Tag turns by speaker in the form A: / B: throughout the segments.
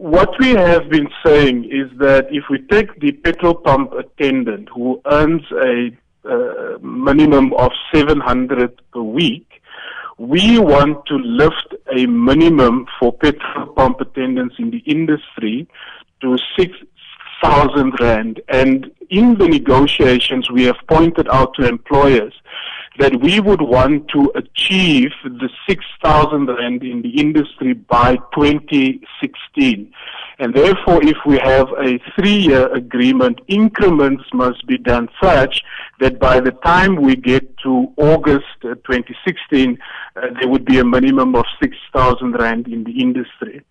A: what we have been saying is that if we take the petrol pump attendant who earns a minimum of 700 per week, we want to lift a minimum for petrol pump attendants in the industry to 6,000 Rand. And in the negotiations, we have pointed out to employers that we would want to achieve the 6,000 Rand in the industry by 2016. And therefore, if we have a 3-year agreement, increments must be done such that by the time we get to August 2016, there would be a minimum of 6,000 Rand in the industry.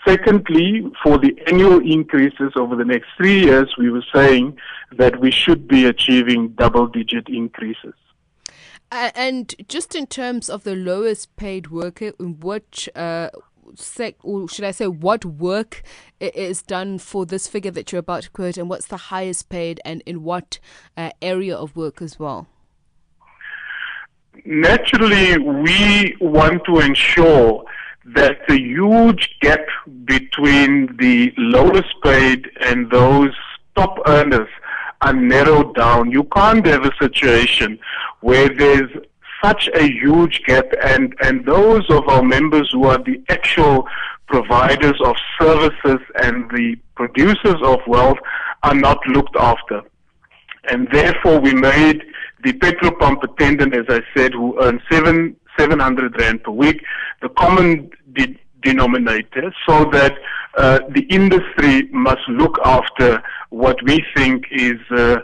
A: Secondly, for the annual increases over the next 3 years, we were saying that we should be achieving double-digit increases.
B: And just in terms of the lowest paid worker, in which or should I say, what work is done for this figure that you're about to quote, and what's the highest paid, and in what area of work as well?
A: Naturally, we want to ensure that the huge gap between the lowest paid and those top earners are narrowed down. You can't have a situation where there's such a huge gap and those of our members who are the actual providers of services and the producers of wealth are not looked after. And therefore we made the petrol pump attendant, as I said, who earns 700 Rand per week, the common denominator, so that the industry must look after what we think is a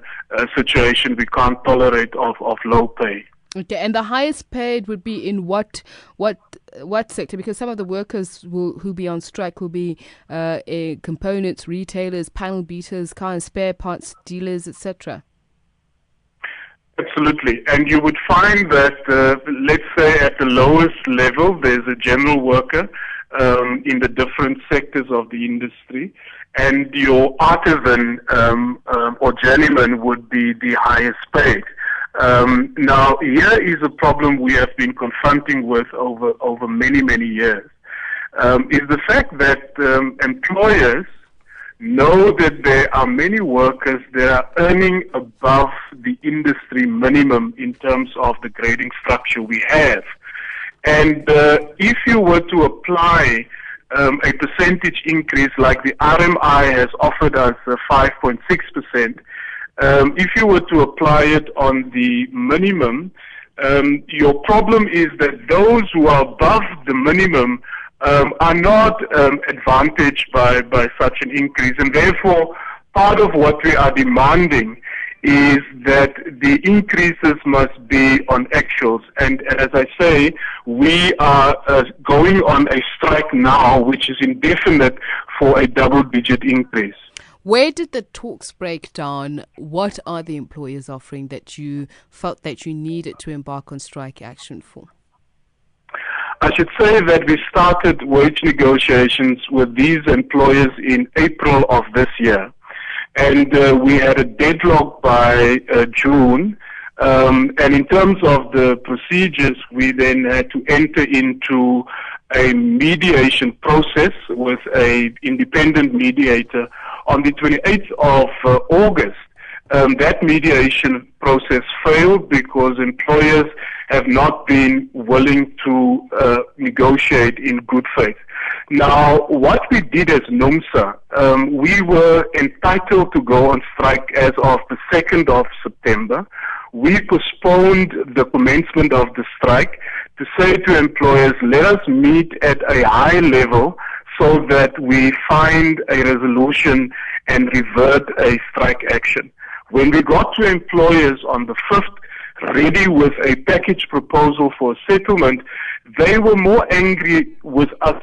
A: situation we can't tolerate of low pay.
B: Okay, and the highest paid would be in what sector? Because some of the workers who be on strike will be components, retailers, panel beaters, car and spare parts dealers, etc.
A: Absolutely, and you would find that, let's say at the lowest level, there's a general worker in the different sectors of the industry, and your artisan or journeyman would be the highest paid. Now, here is a problem we have been confronting with over many years, is the fact that employers know that there are many workers that are earning above the industry minimum in terms of the grading structure we have. And if you were to apply a percentage increase like the RMI has offered us 5.6%, if you were to apply it on the minimum, your problem is that those who are above the minimum are not advantaged by such an increase. And therefore, part of what we are demanding is that the increases must be on actuals. And as I say, we are going on a strike now, which is indefinite, for a double-digit increase.
B: Where did the talks break down? What are the employers offering that you felt that you needed to embark on strike action for?
A: I should say that we started wage negotiations with these employers in April of this year. And we had a deadlock by June. And in terms of the procedures, we then had to enter into a mediation process with an independent mediator on the 28th of August. That mediation process failed because employers have not been willing to negotiate in good faith. Now, what we did as Numsa, we were entitled to go on strike as of the 2nd of September. We postponed the commencement of the strike to say to employers, let us meet at a high level so that we find a resolution and revert a strike action. When we got to employers on the 5th, ready with a package proposal for settlement, they were more angry with us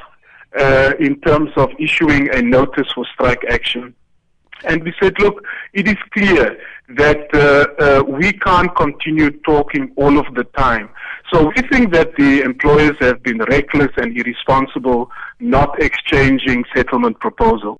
A: in terms of issuing a notice for strike action. And we said, look, it is clear that we can't continue talking all of the time. So we think that the employers have been reckless and irresponsible not exchanging settlement proposals.